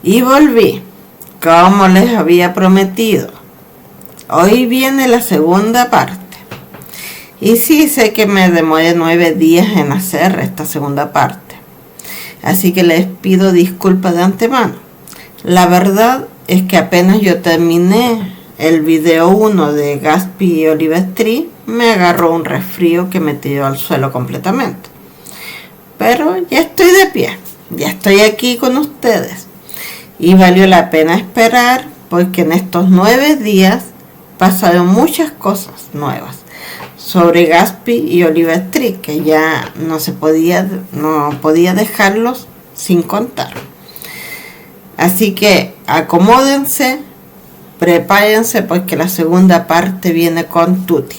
Y volví, como les había prometido. Hoy viene la segunda parte. Y sí, sé que me demoré 9 días en hacer esta segunda parte. Así que les pido disculpas de antemano. La verdad es que apenas yo terminé el video 1 de Gatsby y Oliver Tree, me agarró un resfrío que me tiró al suelo completamente. Pero ya estoy de pie, ya estoy aquí con ustedes. Y valió la pena esperar porque en estos 9 días pasaron muchas cosas nuevas sobre Gatsby y Oliver Tree que ya no podía dejarlos sin contar. Así que acomódense, prepárense porque la segunda parte viene con tutti.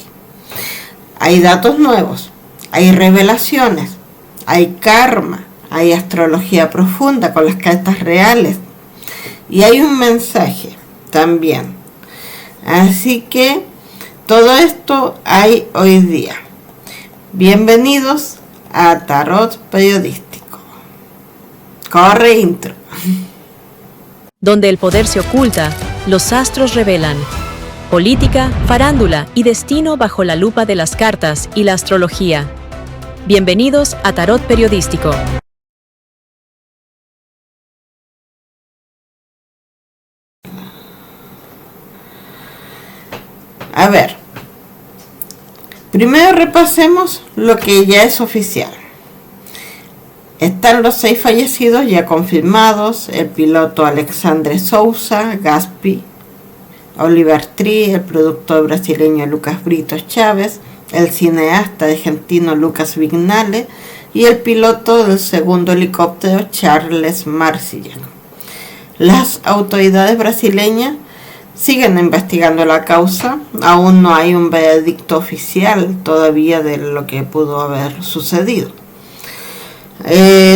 Hay datos nuevos, hay revelaciones, hay karma, hay astrología profunda con las cartas reales y hay un mensaje también. Así que todo esto hay hoy día. Bienvenidos a Tarot Periodístico. Corre intro. Donde el poder se oculta, los astros revelan. Política, farándula y destino bajo la lupa de las cartas y la astrología. Bienvenidos a Tarot Periodístico. A ver, primero repasemos lo que ya es oficial. Están los 6 fallecidos ya confirmados: el piloto Alexandre Souza, Gatsby, Oliver Tree, el productor brasileño Lucas Brito Chávez, el cineasta argentino Lucas Vignale y el piloto del segundo helicóptero Charles Marcillian. Las autoridades brasileñas siguen investigando la causa. Aún no hay un veredicto oficial todavía de lo que pudo haber sucedido.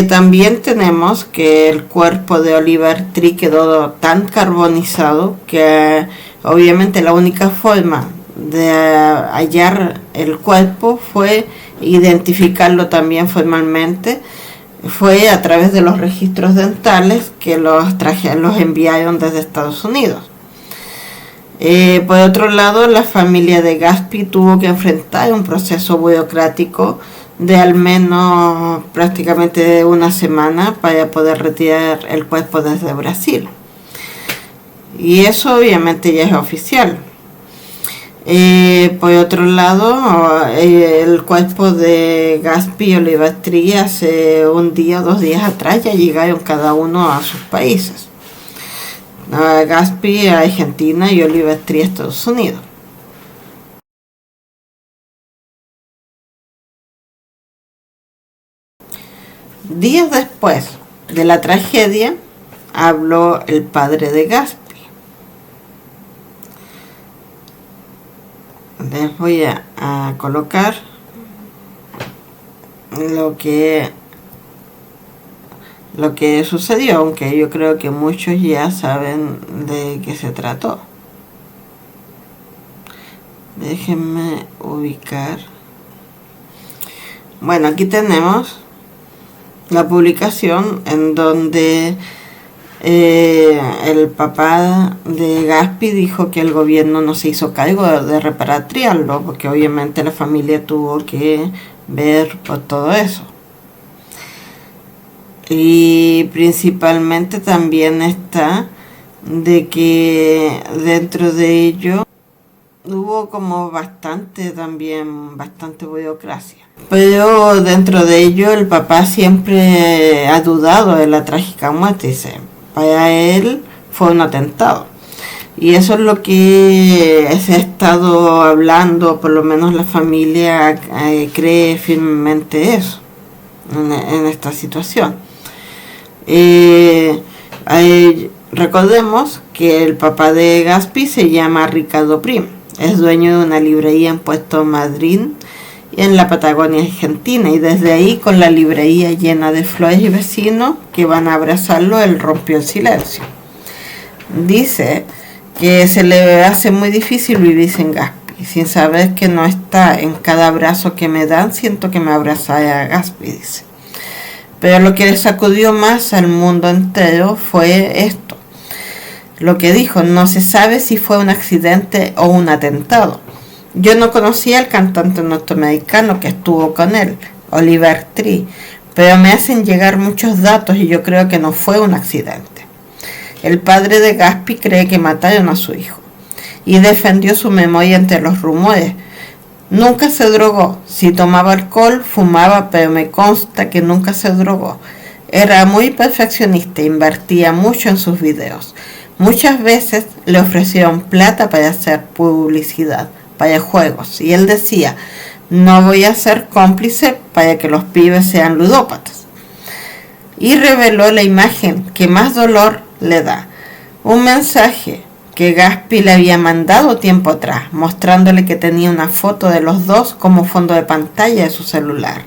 También tenemos que el cuerpo de Oliver Tree quedó tan carbonizado que obviamente la única forma de hallar el cuerpo fue identificarlo también formalmente. Fue a través de los registros dentales que los enviaron desde Estados Unidos. Por otro lado, la familia de Gatsby tuvo que enfrentar un proceso burocrático de al menos prácticamente una semana para poder retirar el cuerpo desde Brasil. Y eso obviamente ya es oficial. Por otro lado, el cuerpo de Gatsby y Oliver Tree hace un día o 2 días atrás ya llegaron cada uno a sus países. Gatsby a Argentina y Oliver Tree a Estados Unidos. Días después de la tragedia, habló el padre de Gatsby. Les voy a colocar lo que sucedió, aunque yo creo que muchos ya saben de qué se trató. Déjenme ubicar. Bueno, aquí tenemos la publicación en donde el papá de Gatsby dijo que el gobierno no se hizo cargo de repatriarlo, porque obviamente la familia tuvo que ver por todo eso. Y principalmente también está de que dentro de ello hubo como bastante burocracia. Pero dentro de ello el papá siempre ha dudado de la trágica muerte. Dice, para él fue un atentado. Y eso es lo que se ha estado hablando, por lo menos la familia cree firmemente eso, en esta situación. Recordemos que el papá de Gatsby se llama Ricardo Prim, es dueño de una librería en Puerto Madryn, en la Patagonia Argentina, y desde ahí, con la librería llena de flores y vecinos que van a abrazarlo, él rompió el silencio. Dice que se le hace muy difícil vivir sin Gatsby, sin saber que no está en cada abrazo que me dan, siento que me abrazara a Gatsby, dice. Pero lo que le sacudió más al mundo entero fue esto. Lo que dijo: no se sabe si fue un accidente o un atentado. Yo no conocía al cantante norteamericano que estuvo con él, Oliver Tree, pero me hacen llegar muchos datos y yo creo que no fue un accidente. El padre de Gaspee cree que mataron a su hijo y defendió su memoria entre los rumores. Nunca se drogó. Si tomaba alcohol, fumaba, pero me consta que nunca se drogó. Era muy perfeccionista e invertía mucho en sus videos. Muchas veces le ofrecieron plata para hacer publicidad, para juegos, y él decía: no voy a ser cómplice para que los pibes sean ludópatas. Y reveló la imagen que más dolor le da: un mensaje que Gaspee le había mandado tiempo atrás, mostrándole que tenía una foto de los dos como fondo de pantalla de su celular,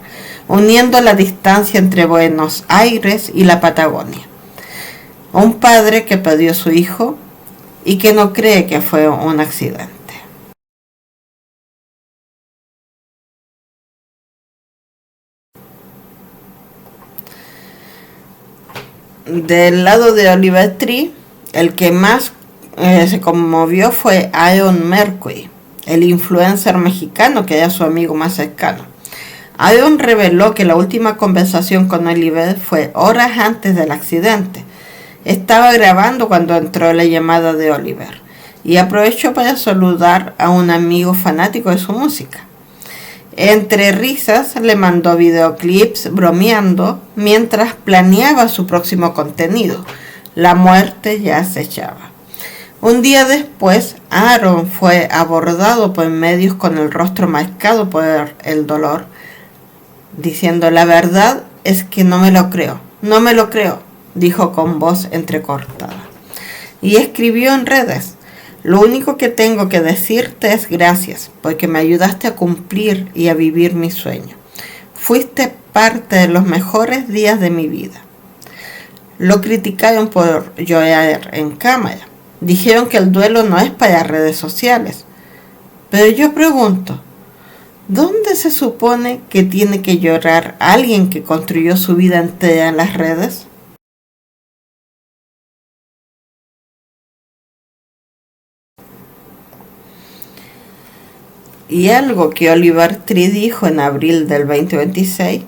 uniendo la distancia entre Buenos Aires y la Patagonia. Un padre que perdió a su hijo y que no cree que fue un accidente. Del lado de Oliver Tree, el que más se conmovió fue Aaron Mercury, el influencer mexicano que era su amigo más cercano. Aaron reveló que la última conversación con Oliver fue horas antes del accidente. Estaba grabando cuando entró la llamada de Oliver y aprovechó para saludar a un amigo fanático de su música. Entre risas le mandó videoclips bromeando mientras planeaba su próximo contenido. La muerte ya acechaba. Un día después, Aaron fue abordado por medios con el rostro marcado por el dolor, diciendo: la verdad es que no me lo creo, dijo con voz entrecortada. Y escribió en redes: lo único que tengo que decirte es gracias, porque me ayudaste a cumplir y a vivir mi sueño. Fuiste parte de los mejores días de mi vida. Lo criticaron por llorar en cámara. Dijeron que el duelo no es para redes sociales. Pero yo pregunto, ¿dónde se supone que tiene que llorar alguien que construyó su vida entera en las redes? Y algo que Oliver Tree dijo en abril del 2026,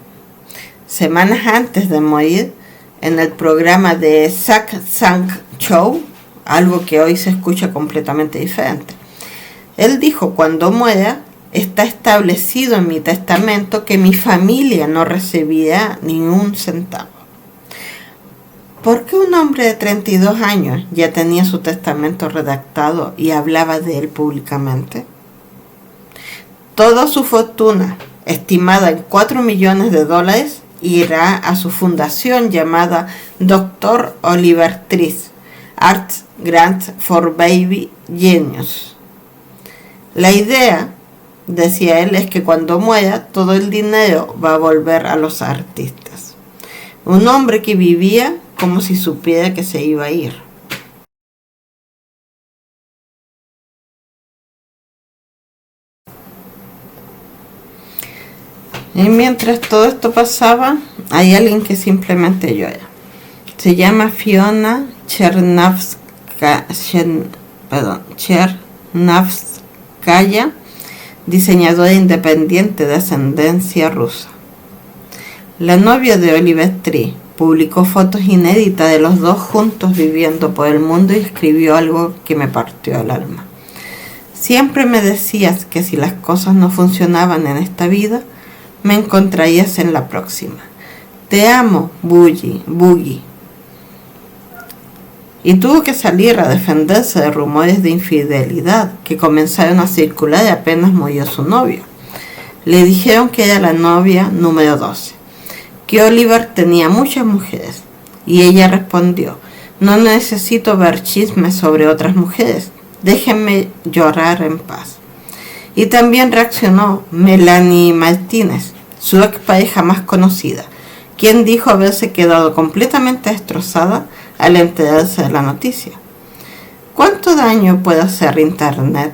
semanas antes de morir, en el programa de Zach Sang Show, algo que hoy se escucha completamente diferente. Él dijo: cuando muera, está establecido en mi testamento que mi familia no recibirá ni un centavo. ¿Por qué un hombre de 32 años ya tenía su testamento redactado y hablaba de él públicamente? Toda su fortuna, estimada en $4 millones, irá a su fundación llamada Dr. Oliver Tree Arts Grant for Baby Genius. La idea, decía él, es que cuando muera todo el dinero va a volver a los artistas. Un hombre que vivía como si supiera que se iba a ir. Y mientras todo esto pasaba, hay alguien que simplemente llora. Se llama Fiona Chernavskaya, diseñadora independiente de ascendencia rusa. La novia de Oliver Tree publicó fotos inéditas de los dos juntos viviendo por el mundo y escribió algo que me partió el alma. Siempre me decías que si las cosas no funcionaban en esta vida, me encontrarías en la próxima. Te amo, Boogie. Y tuvo que salir a defenderse de rumores de infidelidad que comenzaron a circular apenas murió su novio. Le dijeron que era la novia número 12, que Oliver tenía muchas mujeres, y ella respondió: no necesito ver chismes sobre otras mujeres, déjenme llorar en paz. Y también reaccionó Melanie Martínez, su expareja más conocida, quien dijo haberse quedado completamente destrozada al enterarse de la noticia. ¿Cuánto daño puede hacer Internet?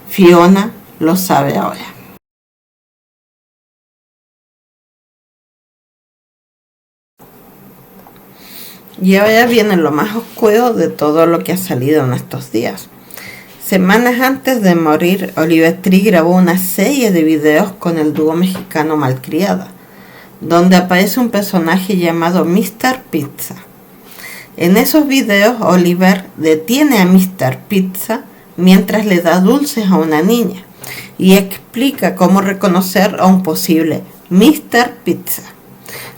Fiona lo sabe ahora. Y ahora viene lo más oscuro de todo lo que ha salido en estos días. Semanas antes de morir, Oliver Tree grabó una serie de videos con el dúo mexicano Malcriada, donde aparece un personaje llamado Mr. Pizza. En esos videos, Oliver detiene a Mr. Pizza mientras le da dulces a una niña y explica cómo reconocer a un posible Mr. Pizza.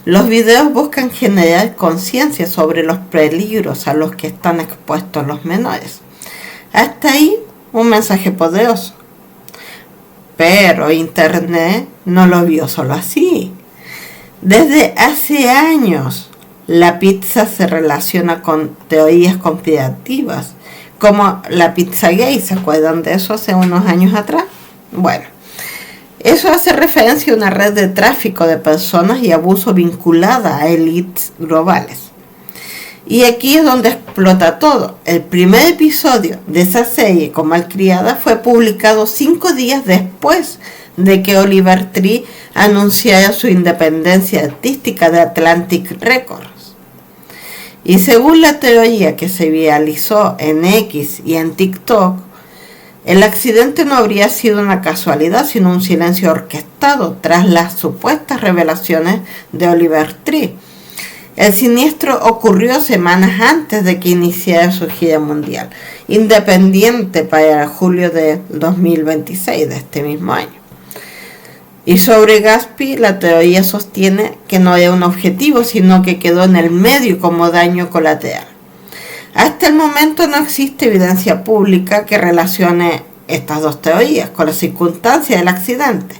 Los videos buscan generar conciencia sobre los peligros a los que están expuestos los menores. Hasta ahí, un mensaje poderoso. Pero Internet no lo vio solo así. Desde hace años, la pizza se relaciona con teorías conspirativas, como la Pizzagate. ¿Se acuerdan de eso hace unos años atrás? Bueno, eso hace referencia a una red de tráfico de personas y abuso vinculada a élites globales. Y aquí es donde explota todo. El primer episodio de esa serie con Malcriada fue publicado 5 días después de que Oliver Tree anunciara su independencia artística de Atlantic Records. Y según la teoría que se viralizó en X y en TikTok, el accidente no habría sido una casualidad, sino un silencio orquestado tras las supuestas revelaciones de Oliver Tree. El siniestro ocurrió semanas antes de que iniciara su gira mundial, independiente para julio de 2026 de este mismo año. Y sobre Gatsby, la teoría sostiene que no era un objetivo, sino que quedó en el medio como daño colateral. Hasta el momento no existe evidencia pública que relacione estas dos teorías con las circunstancias del accidente,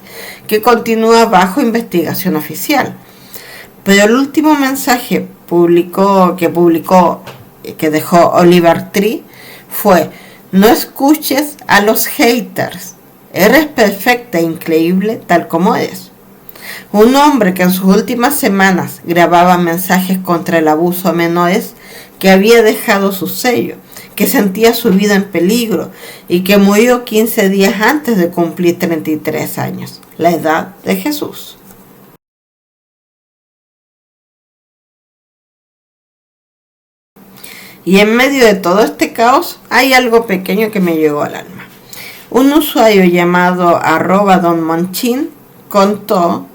que continúa bajo investigación oficial. Pero el último mensaje que dejó Oliver Tree fue: no escuches a los haters, eres perfecta e increíble tal como eres. Un hombre que en sus últimas semanas grababa mensajes contra el abuso a menores, que había dejado su sello, que sentía su vida en peligro y que murió 15 días antes de cumplir 33 años, la edad de Jesús. Y en medio de todo este caos hay algo pequeño que me llegó al alma. Un usuario llamado @donmonchin contó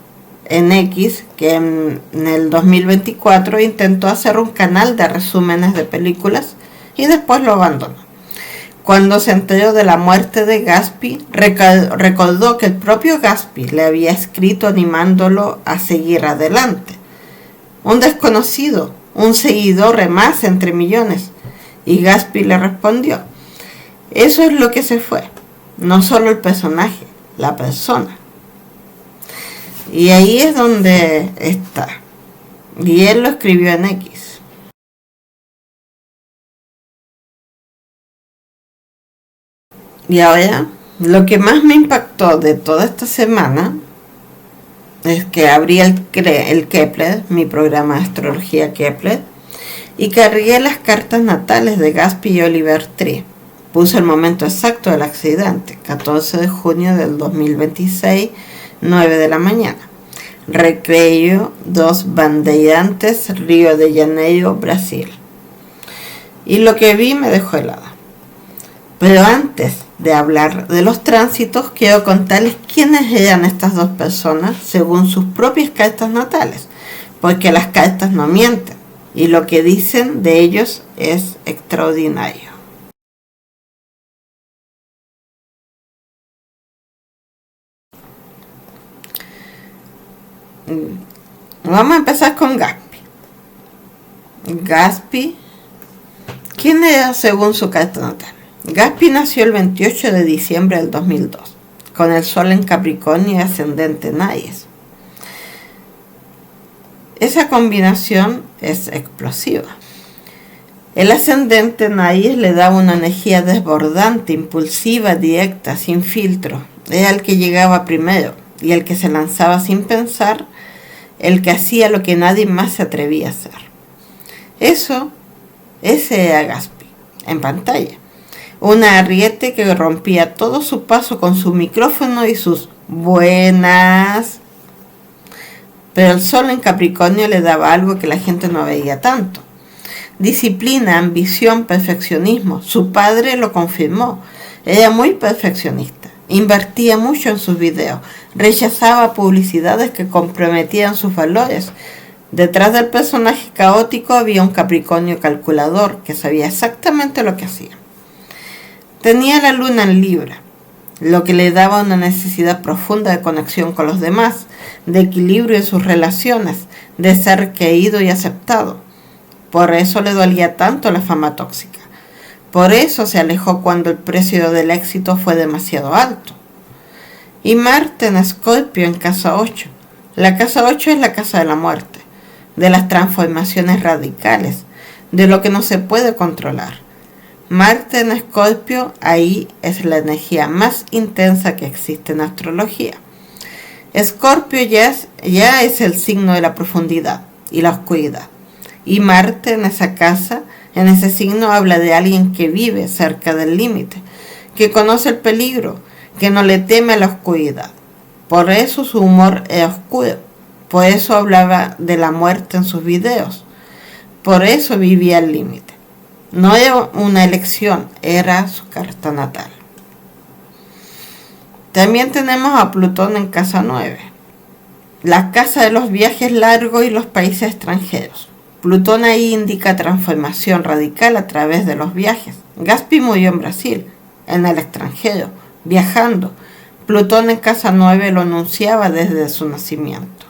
en X que en el 2024 intentó hacer un canal de resúmenes de películas y después lo abandonó. Cuando se enteró de la muerte de Gatsby, recordó que el propio Gatsby le había escrito animándolo a seguir adelante. Un desconocido, un seguidor más entre millones, y Gatsby le respondió: eso es lo que se fue, no solo el personaje, la persona. Y ahí es donde está, y él lo escribió en X. Y ahora, lo que más me impactó de toda esta semana es que abrí el Kepler, mi programa de astrología Kepler, y cargué las cartas natales de Gatsby y Oliver Tree. Puse el momento exacto del accidente, 14 de junio del 2026, 9 de la mañana. Recreio dos Bandeirantes, Río de Janeiro, Brasil. Y lo que vi me dejó helada. Pero antes de hablar de los tránsitos, quiero contarles quiénes eran estas dos personas según sus propias cartas natales, porque las cartas no mienten y lo que dicen de ellos es extraordinario. Vamos a empezar con Gatsby. Gatsby, ¿quién era según su carta natal? Gatsby nació el 28 de diciembre del 2002, con el Sol en Capricornio y ascendente en Aries. Esa combinación es explosiva. El ascendente en Aries le daba una energía desbordante, impulsiva, directa, sin filtro. Era el que llegaba primero y el que se lanzaba sin pensar, el que hacía lo que nadie más se atrevía a hacer. Ese era Gatsby, en pantalla. Una ariete que rompía todo su paso con su micrófono y sus buenas. Pero el Sol en Capricornio le daba algo que la gente no veía tanto. Disciplina, ambición, perfeccionismo. Su padre lo confirmó. Era muy perfeccionista. Invertía mucho en sus videos. Rechazaba publicidades que comprometían sus valores. Detrás del personaje caótico había un Capricornio calculador que sabía exactamente lo que hacía. Tenía la luna en Libra, lo que le daba una necesidad profunda de conexión con los demás, de equilibrio en sus relaciones, de ser querido y aceptado. Por eso le dolía tanto la fama tóxica. Por eso se alejó cuando el precio del éxito fue demasiado alto. Y Marte en Escorpio en casa 8. La casa 8 es la casa de la muerte, de las transformaciones radicales, de lo que no se puede controlar. Marte en Escorpio, ahí es la energía más intensa que existe en astrología. Escorpio ya es el signo de la profundidad y la oscuridad. Y Marte en esa casa, en ese signo, habla de alguien que vive cerca del límite, que conoce el peligro, que no le teme a la oscuridad. Por eso su humor es oscuro. Por eso hablaba de la muerte en sus videos. Por eso vivía al límite. No era una elección, era su carta natal. También tenemos a Plutón en casa 9, la casa de los viajes largos y los países extranjeros. Plutón ahí indica transformación radical a través de los viajes. Gaspi murió en Brasil, en el extranjero, viajando. Plutón en casa 9 lo anunciaba desde su nacimiento.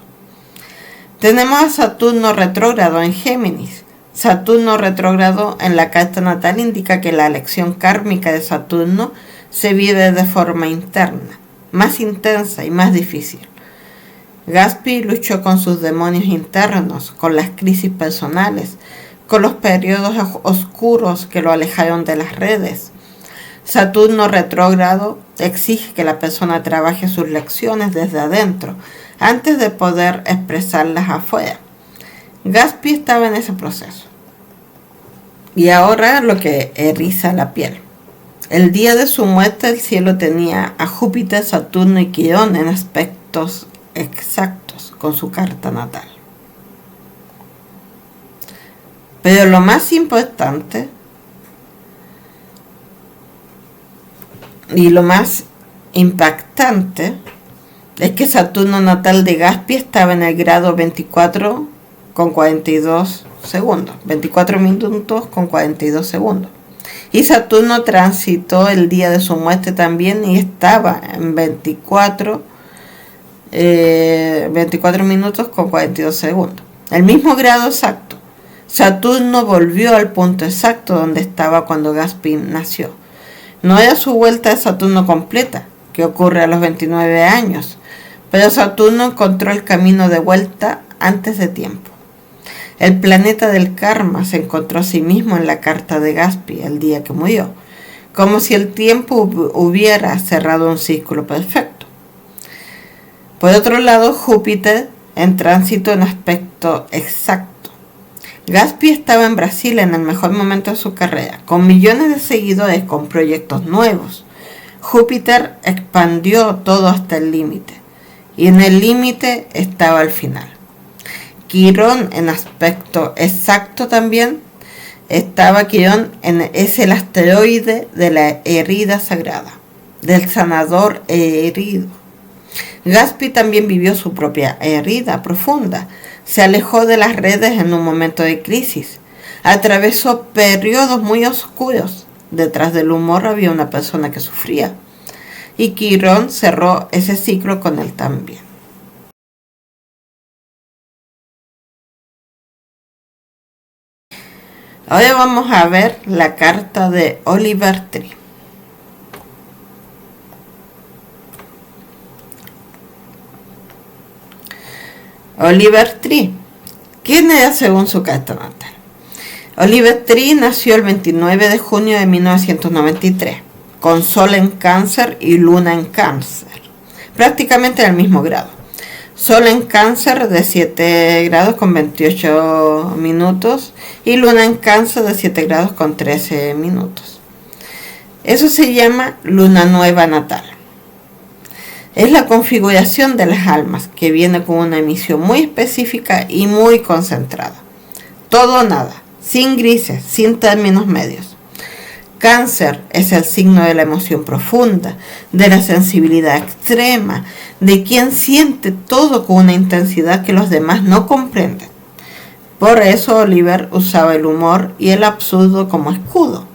Tenemos a Saturno retrógrado en Géminis. Saturno retrógrado en la carta natal indica que la elección kármica de Saturno se vive de forma interna, más intensa y más difícil. Gaspi luchó con sus demonios internos, con las crisis personales, con los periodos oscuros que lo alejaron de las redes. Saturno retrógrado exige que la persona trabaje sus lecciones desde adentro, antes de poder expresarlas afuera. Gaspi estaba en ese proceso. Y ahora lo que eriza la piel. El día de su muerte el cielo tenía a Júpiter, Saturno y Quirón en aspectos exactos con su carta natal. Pero lo más importante y lo más impactante es que Saturno natal de Gaspi estaba en el grado 24 con 42 segundos, 24 minutos con 42 segundos. Y Saturno transitó el día de su muerte también y estaba en 24 minutos con 42 segundos. El mismo grado exacto. Saturno volvió al punto exacto donde estaba cuando Gaspi nació. No era su vuelta de Saturno completa, que ocurre a los 29 años, pero Saturno encontró el camino de vuelta antes de tiempo. El planeta del karma se encontró a sí mismo en la carta de Gaspi el día que murió, como si el tiempo hubiera cerrado un círculo perfecto. Por otro lado, Júpiter en tránsito en aspecto exacto. Gaspi estaba en Brasil en el mejor momento de su carrera, con millones de seguidores, con proyectos nuevos. Júpiter expandió todo hasta el límite, y en el límite estaba el final. Quirón en aspecto exacto también estaba. Quirón es el asteroide de la herida sagrada, del sanador herido. Gaspi también vivió su propia herida profunda. Se alejó de las redes en un momento de crisis. Atravesó periodos muy oscuros. Detrás del humor había una persona que sufría. Y Quirón cerró ese ciclo con él también. Ahora vamos a ver la carta de Oliver Tree. Oliver Tree. ¿Quién era según su carta natal? Oliver Tree nació el 29 de junio de 1993, con Sol en Cáncer y Luna en Cáncer, prácticamente en el mismo grado. Sol en Cáncer de 7 grados con 28 minutos y Luna en Cáncer de 7 grados con 13 minutos. Eso se llama Luna Nueva Natal. Es la configuración de las almas que viene con una emisión muy específica y muy concentrada. Todo o nada, sin grises, sin términos medios. Cáncer es el signo de la emoción profunda, de la sensibilidad extrema, de quien siente todo con una intensidad que los demás no comprenden. Por eso Oliver usaba el humor y el absurdo como escudo.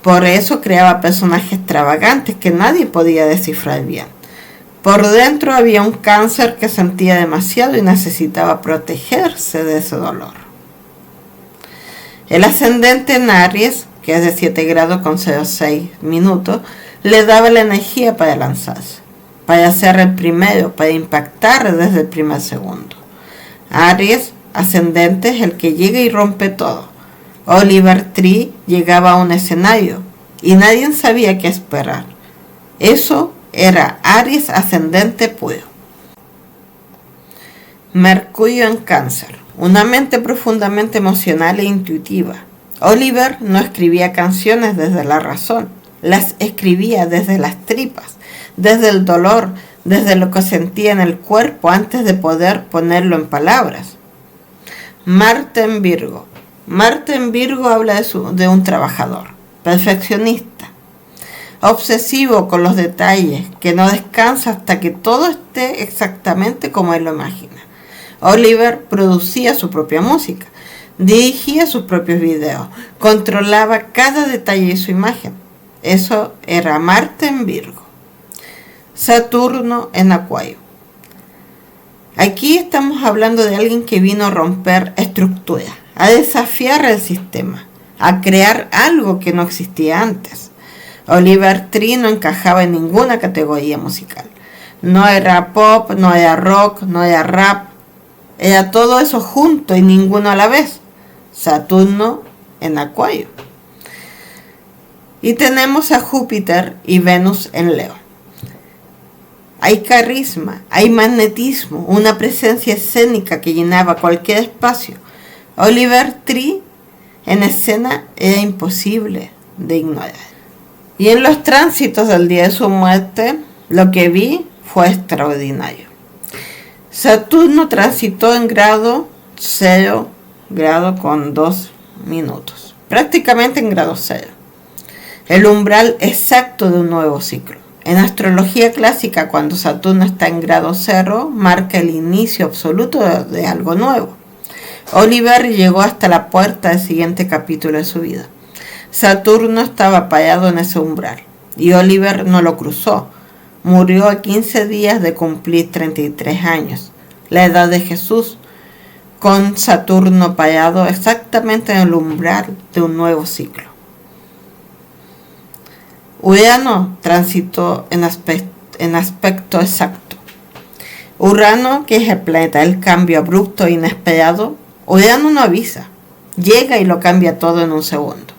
Por eso creaba personajes extravagantes que nadie podía descifrar bien. Por dentro había un cáncer que sentía demasiado y necesitaba protegerse de ese dolor. El ascendente en Aries, que es de 7 grados con 0,6 minutos, le daba la energía para lanzarse, para ser el primero, para impactar desde el primer segundo. Aries ascendente es el que llega y rompe todo. Oliver Tree llegaba a un escenario y nadie sabía qué esperar. Eso era Aries ascendente puro. Mercurio en Cáncer, una mente profundamente emocional e intuitiva. Oliver no escribía canciones desde la razón, las escribía desde las tripas, desde el dolor, desde lo que sentía en el cuerpo antes de poder ponerlo en palabras. Marte en Virgo. Marte en Virgo habla de un trabajador, perfeccionista, obsesivo con los detalles, que no descansa hasta que todo esté exactamente como él lo imagina. Oliver producía su propia música, dirigía sus propios videos, controlaba cada detalle de su imagen. Eso era Marte en Virgo. Saturno en Acuario. Aquí estamos hablando de alguien que vino a romper estructuras, a desafiar el sistema, a crear algo que no existía antes. Oliver Tree no encajaba en ninguna categoría musical. No era pop, no era rock, no era rap. Era todo eso junto y ninguno a la vez. Saturno en Acuario. Y tenemos a Júpiter y Venus en Leo. Hay carisma, hay magnetismo, una presencia escénica que llenaba cualquier espacio. Oliver Tree en escena era imposible de ignorar. Y en los tránsitos del día de su muerte, lo que vi fue extraordinario. Saturno transitó en grado 0, grado con 2 minutos, prácticamente en grado 0. El umbral exacto de un nuevo ciclo. En astrología clásica, cuando Saturno está en grado 0, marca el inicio absoluto de algo nuevo. Oliver llegó hasta la puerta del siguiente capítulo de su vida. Saturno estaba parado en ese umbral y Oliver no lo cruzó. Murió a 15 días de cumplir 33 años, la edad de Jesús, con Saturno parado exactamente en el umbral de un nuevo ciclo. Urano transitó en aspecto exacto. Urano, que es el planeta del cambio abrupto e inesperado, Urano no avisa, llega y lo cambia todo en un segundo.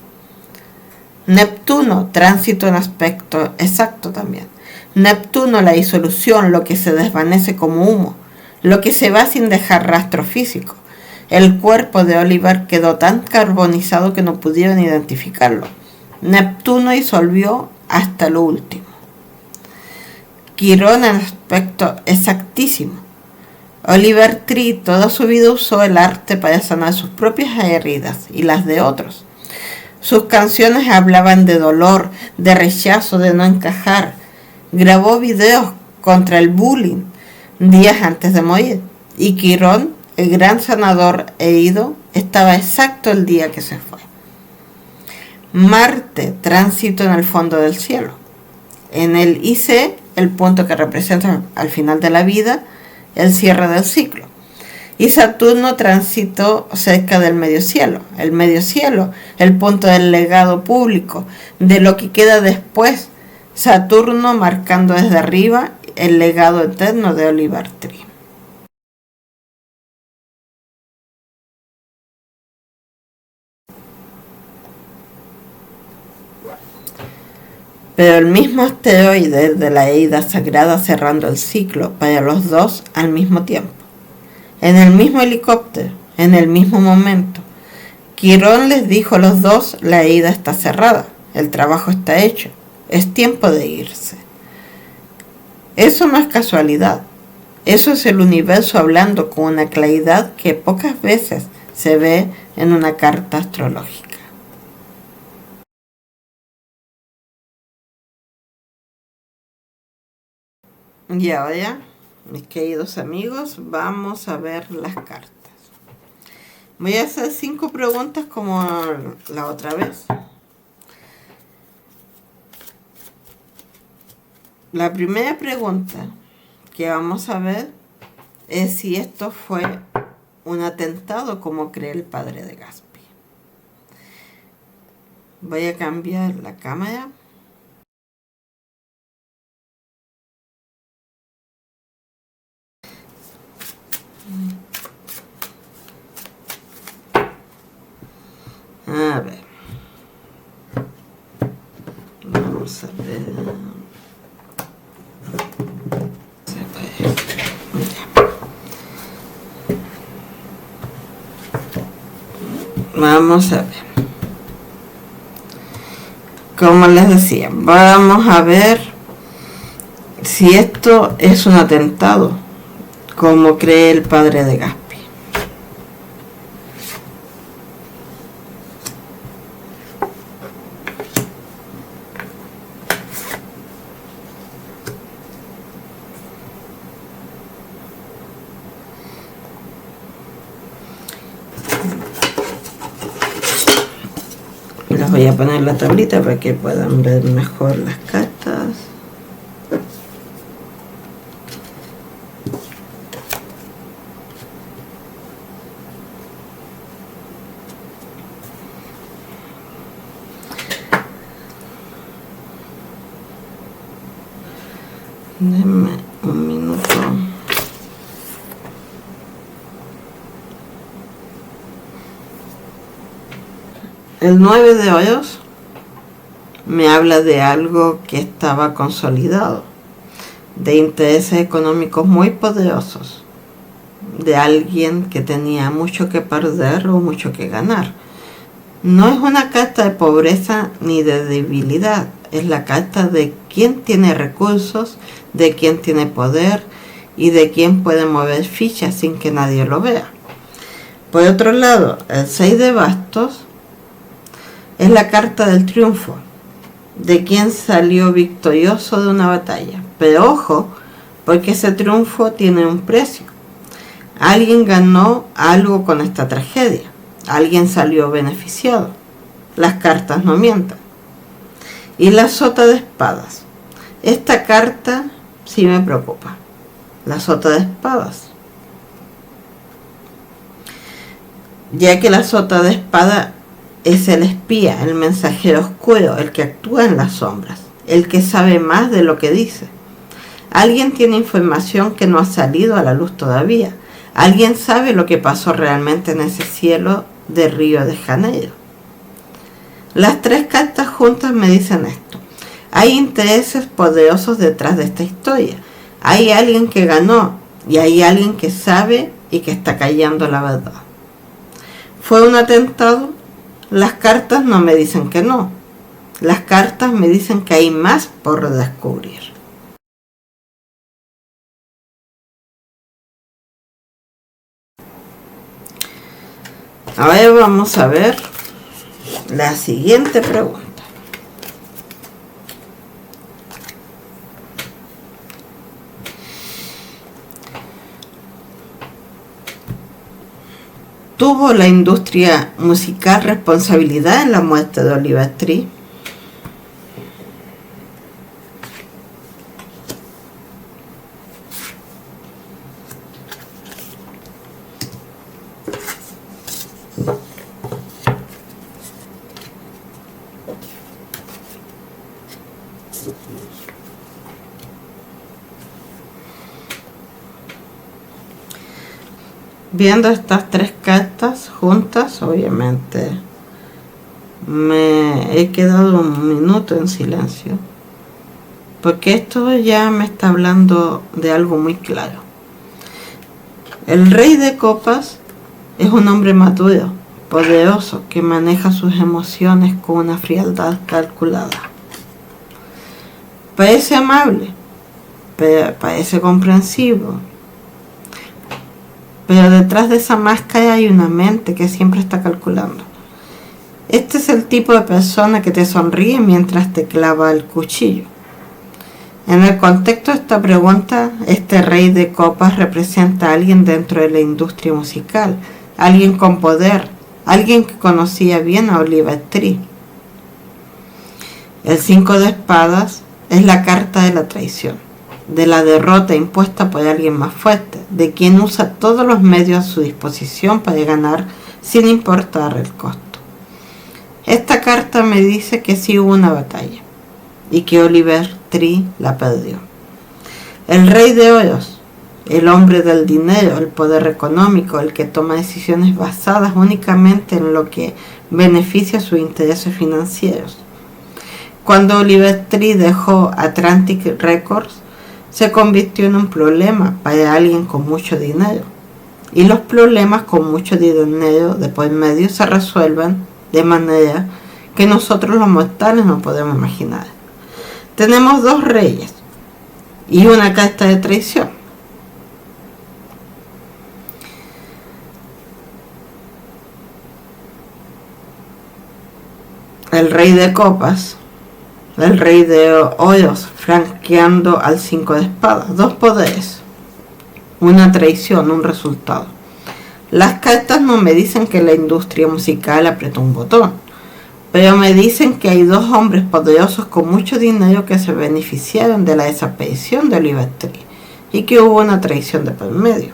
Neptuno, tránsito en aspecto exacto también. Neptuno, la disolución, lo que se desvanece como humo, lo que se va sin dejar rastro físico. El cuerpo de Oliver quedó tan carbonizado que no pudieron identificarlo. Neptuno disolvió hasta lo último. Quirón en aspecto exactísimo. Oliver Tree toda su vida usó el arte para sanar sus propias heridas y las de otros. Sus canciones hablaban de dolor, de rechazo, de no encajar. Grabó videos contra el bullying días antes de morir. Y Quirón, el gran sanador herido, estaba exacto el día que se fue. Marte, tránsito en el fondo del cielo. En el IC, el punto que representa al final de la vida, el cierre del ciclo. Y Saturno transitó cerca del medio cielo. El medio cielo, el punto del legado público, de lo que queda después. Saturno marcando desde arriba el legado eterno de Oliver Tree. Pero el mismo asteroide de la herida sagrada cerrando el ciclo para los dos al mismo tiempo. En el mismo helicóptero, en el mismo momento. Quirón les dijo a los dos, la herida está cerrada, el trabajo está hecho, es tiempo de irse. Eso no es casualidad, eso es el universo hablando con una claridad que pocas veces se ve en una carta astrológica. Y ahora, mis queridos amigos, vamos a ver las cartas. Voy a hacer 5 preguntas como la otra vez. La primera pregunta que vamos a ver es si esto fue un atentado como cree el padre de Gaspi. Voy a cambiar la cámara. A ver. Vamos a ver. Vamos a ver. Como les decía, vamos a ver si esto es un atentado, como cree el padre de Gaspi. Les voy a poner la tablita para que puedan ver mejor las cartas. Denme un minuto. El 9 de oros me habla de algo que estaba consolidado, de intereses económicos muy poderosos, de alguien que tenía mucho que perder o mucho que ganar. No es una carta de pobreza ni de debilidad, es la carta de quien tiene recursos, de quien tiene poder y de quien puede mover fichas sin que nadie lo vea. Por otro lado, el 6 de bastos es la carta del triunfo, de quien salió victorioso de una batalla. Pero ojo, porque ese triunfo tiene un precio. Alguien ganó algo con esta tragedia. Alguien salió beneficiado. Las cartas no mientan. Y la sota de espadas. Esta carta sí me preocupa. La sota de espadas. Ya que la sota de espada es el espía, el mensajero oscuro, el que actúa en las sombras, el que sabe más de lo que dice. Alguien tiene información que no ha salido a la luz todavía. Alguien sabe lo que pasó realmente en ese cielo de Río de Janeiro. Las 3 cartas juntas me dicen esto. Hay intereses poderosos detrás de esta historia. Hay alguien que ganó y hay alguien que sabe y que está callando la verdad. ¿Fue un atentado? Las cartas no me dicen que no. Las cartas me dicen que hay más por descubrir. Ahora vamos a ver la siguiente pregunta. ¿Tuvo la industria musical responsabilidad en la muerte de Oliver Tree? Viendo estas 3 cartas juntas, obviamente me he quedado un minuto en silencio, porque esto ya me está hablando de algo muy claro. El rey de copas es un hombre maduro, poderoso, que maneja sus emociones con una frialdad calculada. Parece amable, parece comprensivo, pero detrás de esa máscara hay una mente que siempre está calculando. Este es el tipo de persona que te sonríe mientras te clava el cuchillo. En el contexto de esta pregunta, este rey de copas representa a alguien dentro de la industria musical, alguien con poder, alguien que conocía bien a Oliver Tree. El 5 de espadas es la carta de la traición, de la derrota impuesta por alguien más fuerte, de quien usa todos los medios a su disposición para ganar sin importar el costo. Esta carta me dice que sí hubo una batalla y que Oliver Tree la perdió. El rey de oros, el hombre del dinero, el poder económico, el que toma decisiones basadas únicamente en lo que beneficia sus intereses financieros. Cuando Oliver Tree dejó Atlantic Records, se convirtió en un problema para alguien con mucho dinero. Y los problemas con mucho dinero de por medio se resuelven de manera que nosotros los mortales no podemos imaginar. Tenemos dos reyes y una carta de traición. El rey de copas, el rey de oros, franqueando al 5 de espadas. Dos poderes, una traición, un resultado. Las cartas no me dicen que la industria musical apretó un botón, pero me dicen que hay dos hombres poderosos con mucho dinero que se beneficiaron de la desaparición de Oliver Tree y que hubo una traición de por medio.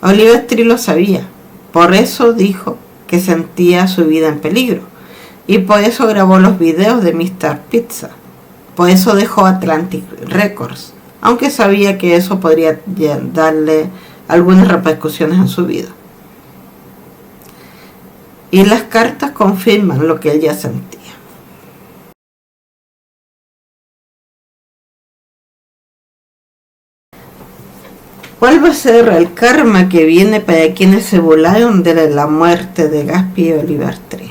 Oliver Tree lo sabía, por eso dijo que sentía su vida en peligro y por eso grabó los videos de Mr. Pizza, por eso dejó Atlantic Records, aunque sabía que eso podría darle algunas repercusiones en su vida. Y las cartas confirman lo que él ya sentía. ¿Cuál va a ser el karma que viene para quienes se burlaron de la muerte de Gatsby y Oliver Tree?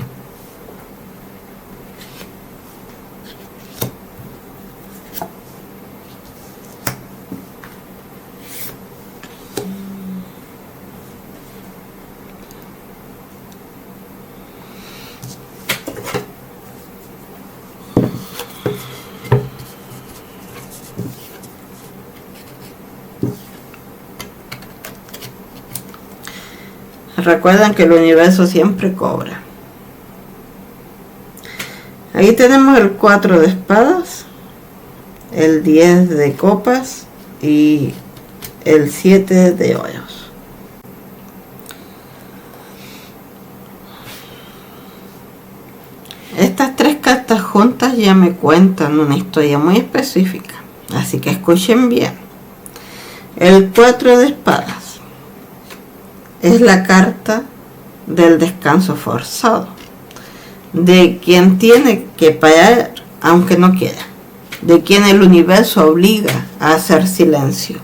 Recuerden que el universo siempre cobra. Ahí tenemos el 4 de espadas, el 10 de copas y el 7 de oros. Estas tres cartas juntas ya me cuentan una historia muy específica, así que escuchen bien. El 4 de espadas es la carta del descanso forzado, de quien tiene que parar aunque no quiera, de quien el universo obliga a hacer silencio.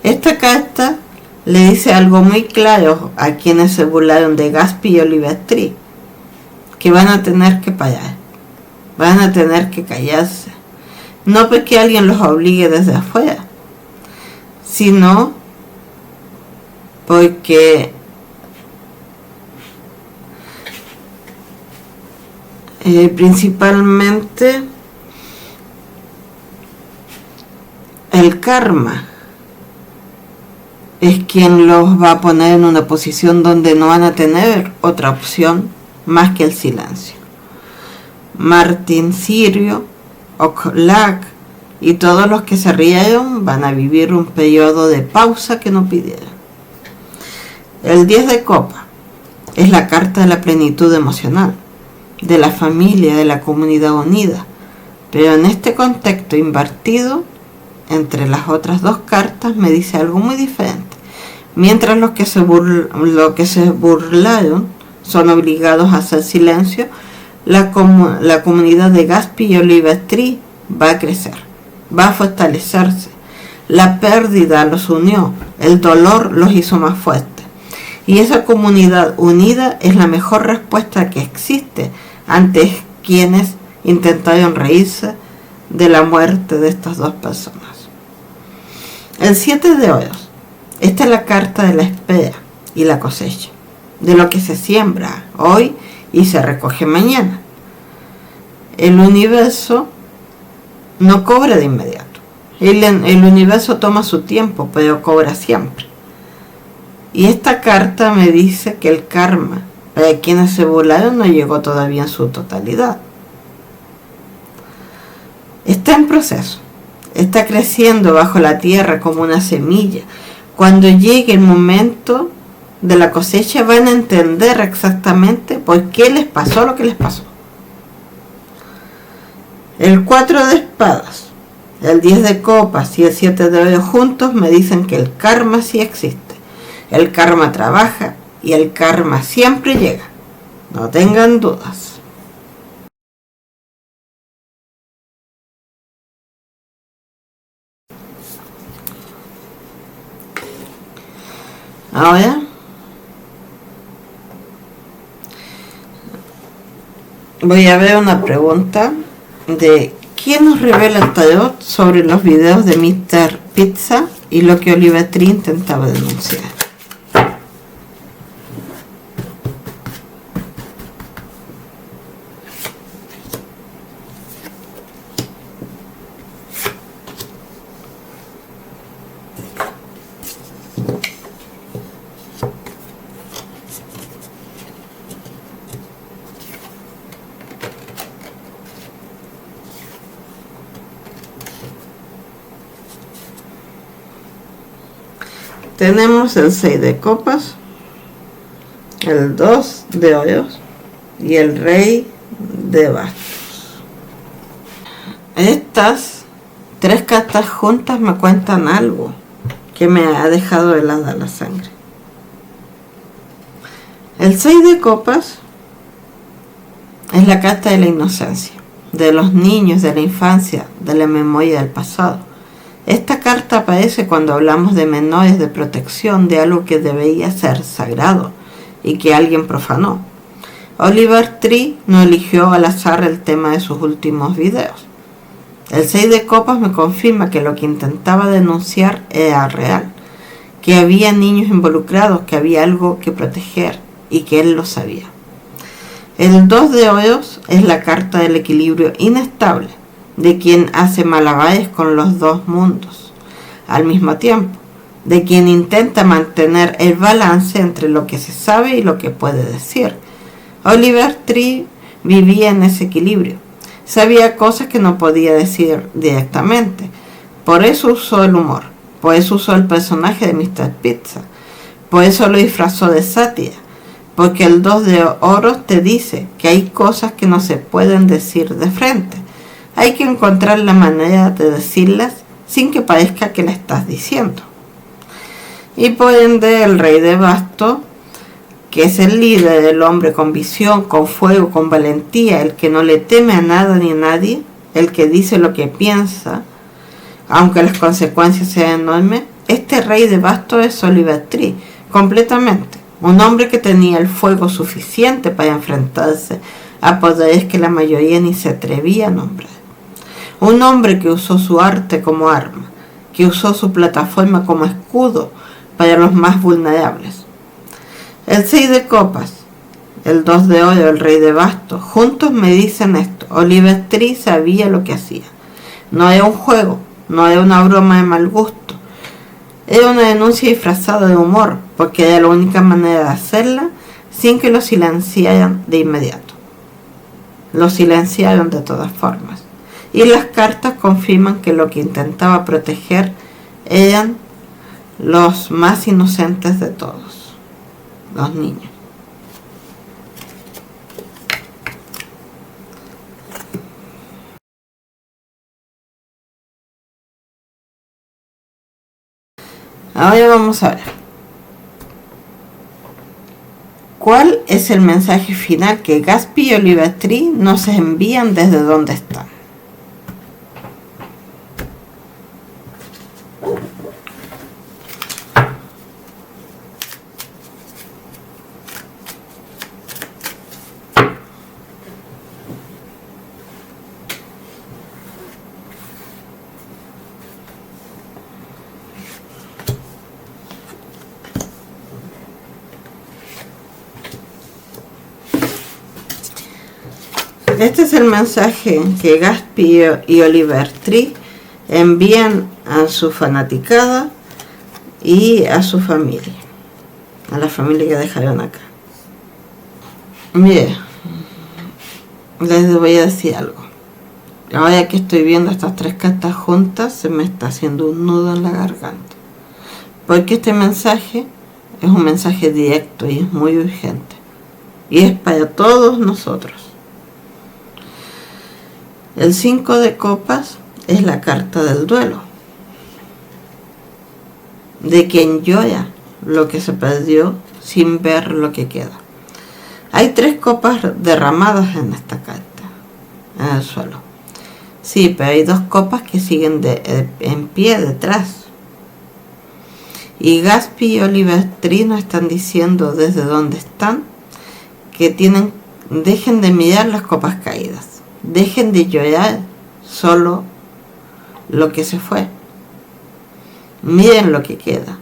Esta carta le dice algo muy claro a quienes se burlaron de Gatsby y Oliver Tree, que van a tener que parar, van a tener que callarse, no porque alguien los obligue desde afuera, sino porque principalmente el karma es quien los va a poner en una posición donde no van a tener otra opción más que el silencio. Martin Sirio, Oakland y todos los que se rieron van a vivir un periodo de pausa que no pidieron. El 10 de copa es la carta de la plenitud emocional, de la familia, de la comunidad unida, pero en este contexto invertido entre las otras dos cartas me dice algo muy diferente. Mientras los que se burlaron son obligados a hacer silencio, la comunidad de Gatsby y Oliver Tree va a crecer, va a fortalecerse. La pérdida los unió, el dolor los hizo más fuertes. Y esa comunidad unida es la mejor respuesta que existe ante quienes intentaron reírse de la muerte de estas dos personas. El 7 de oros Esta es la carta de la espera y la cosecha, de lo que se siembra hoy y se recoge mañana. El universo no cobra de inmediato. El universo toma su tiempo, pero cobra siempre. Y esta carta me dice que el karma para quienes se burlaron no llegó todavía en su totalidad. Está en proceso. Está creciendo bajo la tierra como una semilla. Cuando llegue el momento de la cosecha van a entender exactamente por qué les pasó lo que les pasó. El 4 de espadas, el 10 de copas y el 7 de oros juntos me dicen que el karma sí existe. El karma trabaja y el karma siempre llega. No tengan dudas. Ahora voy a ver una pregunta de ¿quién nos revela el tarot sobre los videos de Mr. Pizza y lo que Oliver Tree intentaba denunciar? Tenemos el 6 de copas, el 2 de oros y el rey de bastos. Estas tres cartas juntas me cuentan algo que me ha dejado helada la sangre. El 6 de copas es la carta de la inocencia, de los niños, de la infancia, de la memoria del pasado. Esta carta aparece cuando hablamos de menores, de protección, de algo que debería ser sagrado y que alguien profanó. Oliver Tree no eligió al azar el tema de sus últimos videos. El 6 de copas me confirma que lo que intentaba denunciar era real, que había niños involucrados, que había algo que proteger y que él lo sabía. El 2 de oros es la carta del equilibrio inestable, de quien hace malabares con los dos mundos al mismo tiempo, de quien intenta mantener el balance entre lo que se sabe y lo que puede decir. Oliver Tree vivía en ese equilibrio. Sabía cosas que no podía decir directamente. Por eso usó el humor. Por eso usó el personaje de Mr. Pizza. Por eso lo disfrazó de sátira. Porque el 2 de oros te dice que hay cosas que no se pueden decir de frente. Hay que encontrar la manera de decirlas sin que parezca que la estás diciendo. Y por ende el rey de bastos, que es el líder, el hombre con visión, con fuego, con valentía, el que no le teme a nada ni a nadie, el que dice lo que piensa, aunque las consecuencias sean enormes, este rey de bastos es Oliver Tree, completamente. Un hombre que tenía el fuego suficiente para enfrentarse a poderes que la mayoría ni se atrevía a nombrar. Un hombre que usó su arte como arma, que usó su plataforma como escudo para los más vulnerables. El 6 de copas, el 2 de oro, el rey de bastos, juntos me dicen esto. Oliver Tree sabía lo que hacía. No era un juego, no era una broma de mal gusto. Era una denuncia disfrazada de humor, porque era la única manera de hacerla sin que lo silenciaran de inmediato. Lo silenciaron de todas formas. Y las cartas confirman que lo que intentaba proteger eran los más inocentes de todos, los niños. Ahora vamos a ver cuál es el mensaje final que Gatsby y Oliver Tree nos envían desde donde están. Este es el mensaje que Gatsby y Oliver Tree envían a su fanaticada y a su familia, a la familia que dejaron acá. Mire, les voy a decir algo. Ahora que estoy viendo estas 3 cartas juntas, se me está haciendo un nudo en la garganta. Porque este mensaje es un mensaje directo y es muy urgente. Y es para todos nosotros. El 5 de copas es la carta del duelo. De quien llora lo que se perdió sin ver lo que queda. Hay 3 copas derramadas en esta carta, en el suelo. Sí, pero hay 2 copas que siguen en pie detrás. Y Gatsby y Oliver Tree nos están diciendo desde donde están que dejen de mirar las copas caídas. Dejen de llorar solo lo que se fue. Miren lo que queda.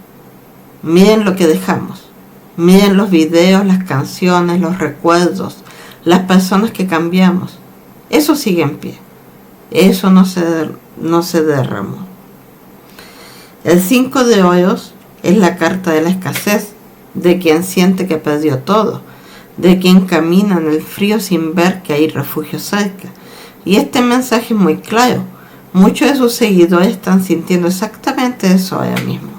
Miren lo que dejamos. Miren los videos, las canciones, los recuerdos, las personas que cambiamos. Eso sigue en pie. Eso no se derramó. El 5 de oros es la carta de la escasez, de quien siente que perdió todo, de quien camina en el frío sin ver que hay refugio cerca. Y este mensaje es muy claro. Muchos de sus seguidores están sintiendo exactamente eso ahora mismo.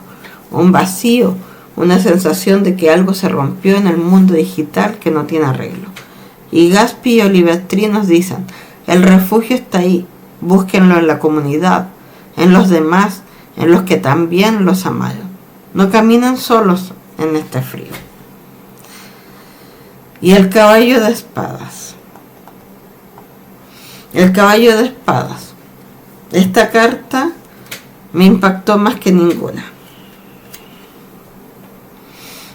Un vacío, una sensación de que algo se rompió en el mundo digital que no tiene arreglo. Y Gatsby y Oliver Tree nos dicen, el refugio está ahí. Búsquenlo en la comunidad, en los demás, en los que también los amaron. No caminan solos en este frío. Y el caballo de espadas. El caballo de espadas. Esta carta me impactó más que ninguna.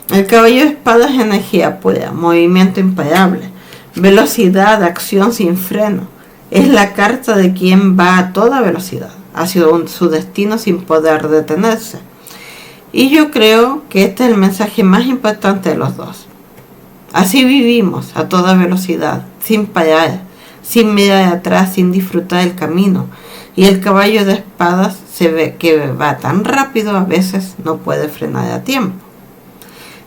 El caballo de espadas es energía pura, movimiento imparable, velocidad, acción sin freno. Es la carta de quien va a toda velocidad, hacia su destino sin poder detenerse. Y yo creo que este es el mensaje más importante de los 2. Así vivimos, a toda velocidad, sin parar, sin mirar atrás, sin disfrutar el camino. Y el caballo de espadas se ve que va tan rápido, a veces no puede frenar a tiempo.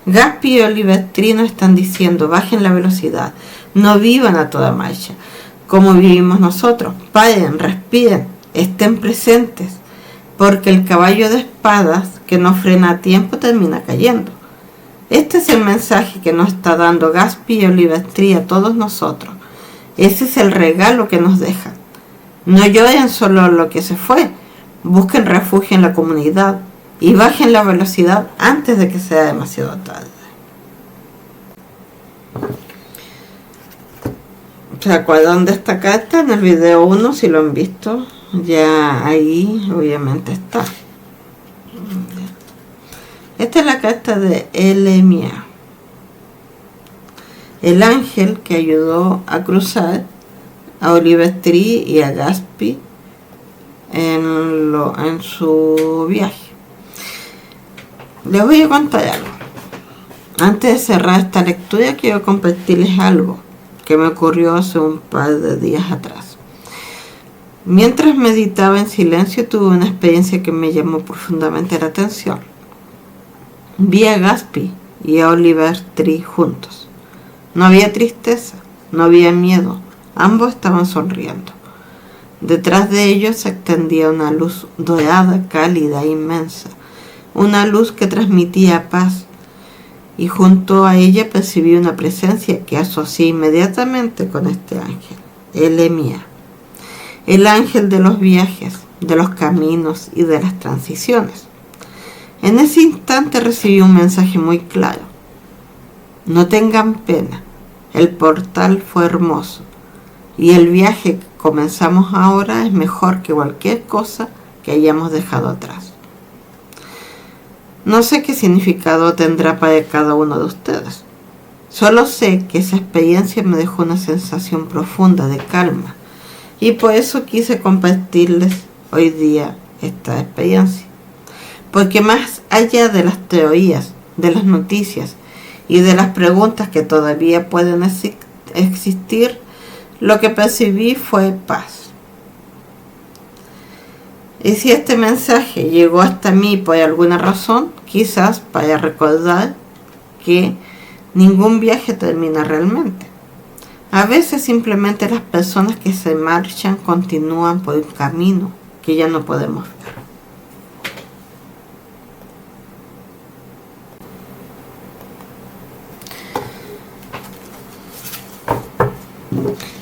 Gatsby y Oliver Tree nos están diciendo, bajen la velocidad, no vivan a toda marcha. Como vivimos nosotros, paren, respiren, estén presentes, porque el caballo de espadas que no frena a tiempo termina cayendo. Este es el mensaje que nos está dando Gatsby y Oliver Tree a todos nosotros. Ese es el regalo que nos dejan. No lloren solo lo que se fue, busquen refugio en la comunidad y bajen la velocidad antes de que sea demasiado tarde. ¿Se acuerdan de esta carta? En el video 1, si lo han visto, ya ahí obviamente está. Esta es la carta de Elemia, el ángel que ayudó a cruzar a Oliver Tree y a Gatsby en su viaje. Les voy a contar algo. Antes de cerrar esta lectura, quiero compartirles algo que me ocurrió hace un par de días atrás. Mientras meditaba en silencio, tuve una experiencia que me llamó profundamente la atención. Vi a Gatsby y a Oliver Tree juntos. No había tristeza, no había miedo, ambos estaban sonriendo. Detrás de ellos se extendía una luz dorada, cálida e inmensa, una luz que transmitía paz, y junto a ella percibí una presencia que asocié inmediatamente con este ángel, Elemia, el ángel de los viajes, de los caminos y de las transiciones. En ese instante recibí un mensaje muy claro. No tengan pena, el portal fue hermoso, y el viaje que comenzamos ahora es mejor que cualquier cosa que hayamos dejado atrás. No sé qué significado tendrá para cada uno de ustedes. Solo sé que esa experiencia me dejó una sensación profunda de calma, y por eso quise compartirles hoy día esta experiencia. Porque más allá de las teorías, de las noticias y de las preguntas que todavía pueden existir, lo que percibí fue paz. Y si este mensaje llegó hasta mí por alguna razón, quizás para recordar que ningún viaje termina realmente. A veces simplemente las personas que se marchan continúan por un camino que ya no podemos ver.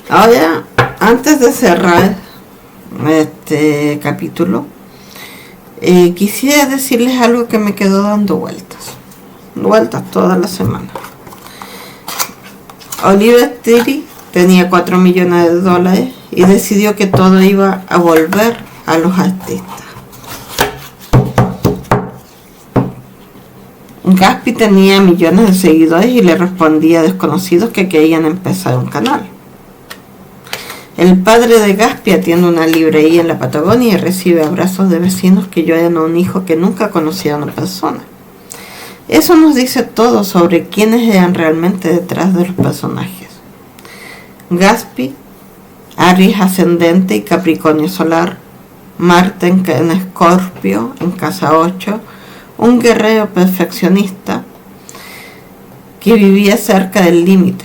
Ahora, antes de cerrar este capítulo, quisiera decirles algo que me quedó dando vueltas toda la semana. Oliver Tree tenía $4 millones y decidió que todo iba a volver a los artistas. Gatsby tenía millones de seguidores y le respondía a desconocidos que querían empezar un canal. El padre de Gatsby atiende una librería en la Patagonia y recibe abrazos de vecinos que lloran a un hijo que nunca conocieron en persona. Eso nos dice todo sobre quiénes eran realmente detrás de los personajes. Gatsby, Aries ascendente y Capricornio solar, Marte en Escorpio, en casa 8, un guerrero perfeccionista que vivía cerca del límite.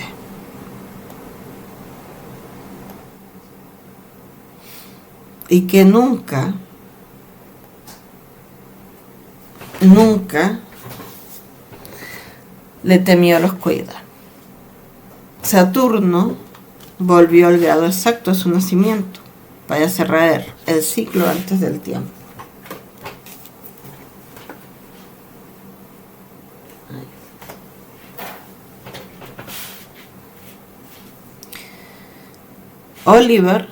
Y que nunca le temió a la oscuridad. Saturno volvió al grado exacto de su nacimiento para cerrar el ciclo antes del tiempo. Oliver,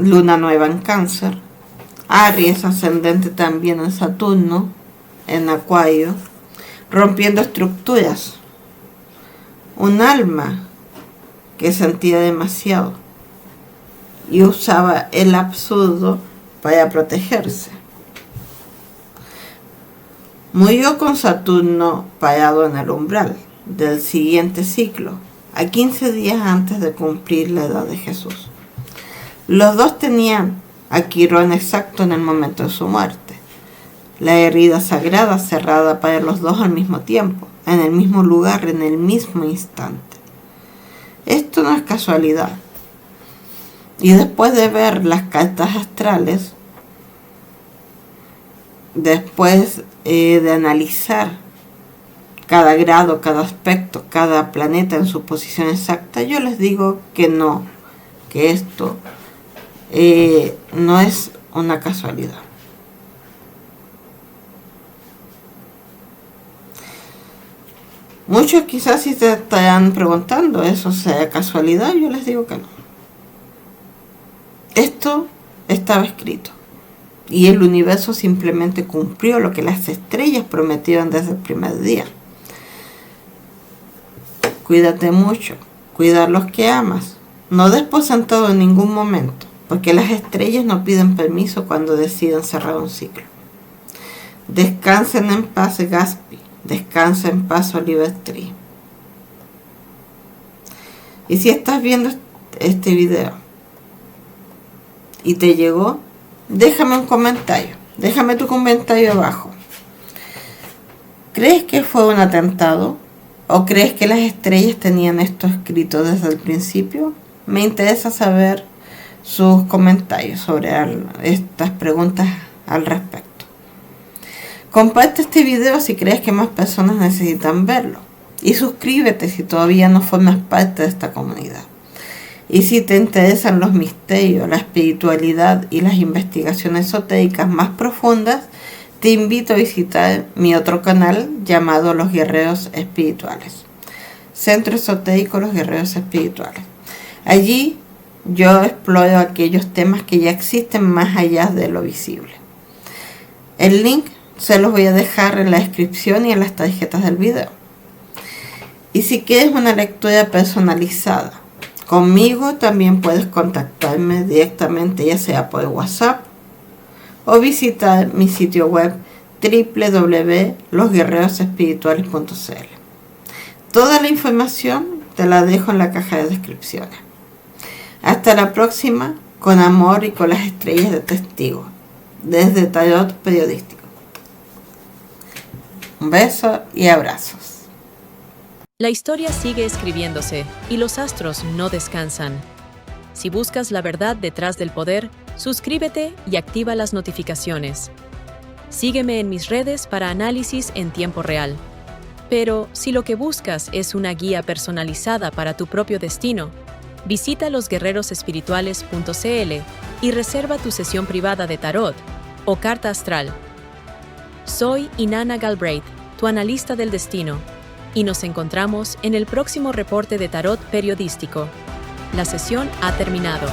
luna nueva en Cáncer, Aries ascendente también en Saturno, en Acuario, rompiendo estructuras, un alma que sentía demasiado y usaba el absurdo para protegerse. Murió con Saturno parado en el umbral del siguiente ciclo, a 15 días antes de cumplir la edad de Jesús. Los dos tenían a Quirón exacto en el momento de su muerte. La herida sagrada cerrada para los dos al mismo tiempo, en el mismo lugar, en el mismo instante. Esto no es casualidad. Y después de ver las cartas astrales, después de analizar cada grado, cada aspecto, cada planeta en su posición exacta, yo les digo que no, que esto no es una casualidad. Muchos quizás si te estarán preguntando, ¿eso sea casualidad? Yo les digo que no. Esto estaba escrito y el universo simplemente cumplió lo que las estrellas prometieron desde el primer día. Cuídate mucho, cuida a los que amas. No des por sentado en ningún momento, porque las estrellas no piden permiso cuando deciden cerrar un ciclo. Descansen en paz, Gatsby. Descansa en paz, Oliver Tree. Y si estás viendo este video y te llegó, déjame un comentario. Déjame tu comentario abajo. ¿Crees que fue un atentado? ¿O crees que las estrellas tenían esto escrito desde el principio? Me interesa saber sus comentarios sobre estas preguntas al respecto. Comparte este video si crees que más personas necesitan verlo. Y suscríbete si todavía no formas parte de esta comunidad. Y si te interesan los misterios, la espiritualidad y las investigaciones esotéricas más profundas, te invito a visitar mi otro canal llamado Los Guerreros Espirituales. Centro Esotérico Los Guerreros Espirituales. Allí yo exploro aquellos temas que ya existen más allá de lo visible. El link se los voy a dejar en la descripción y en las tarjetas del video. Y si quieres una lectura personalizada conmigo, también puedes contactarme directamente, ya sea por WhatsApp o visitar mi sitio web www.losguerrerosespirituales.cl. Toda la información te la dejo en la caja de descripciones. Hasta la próxima, con amor y con las estrellas de testigo, desde Tarot Periodístico. Un beso y abrazos. La historia sigue escribiéndose y los astros no descansan. Si buscas la verdad detrás del poder, suscríbete y activa las notificaciones. Sígueme en mis redes para análisis en tiempo real. Pero si lo que buscas es una guía personalizada para tu propio destino, visita losguerrerosespirituales.cl y reserva tu sesión privada de tarot o carta astral. Soy Inanna Galbraith, tu analista del destino, y nos encontramos en el próximo reporte de tarot periodístico. La sesión ha terminado.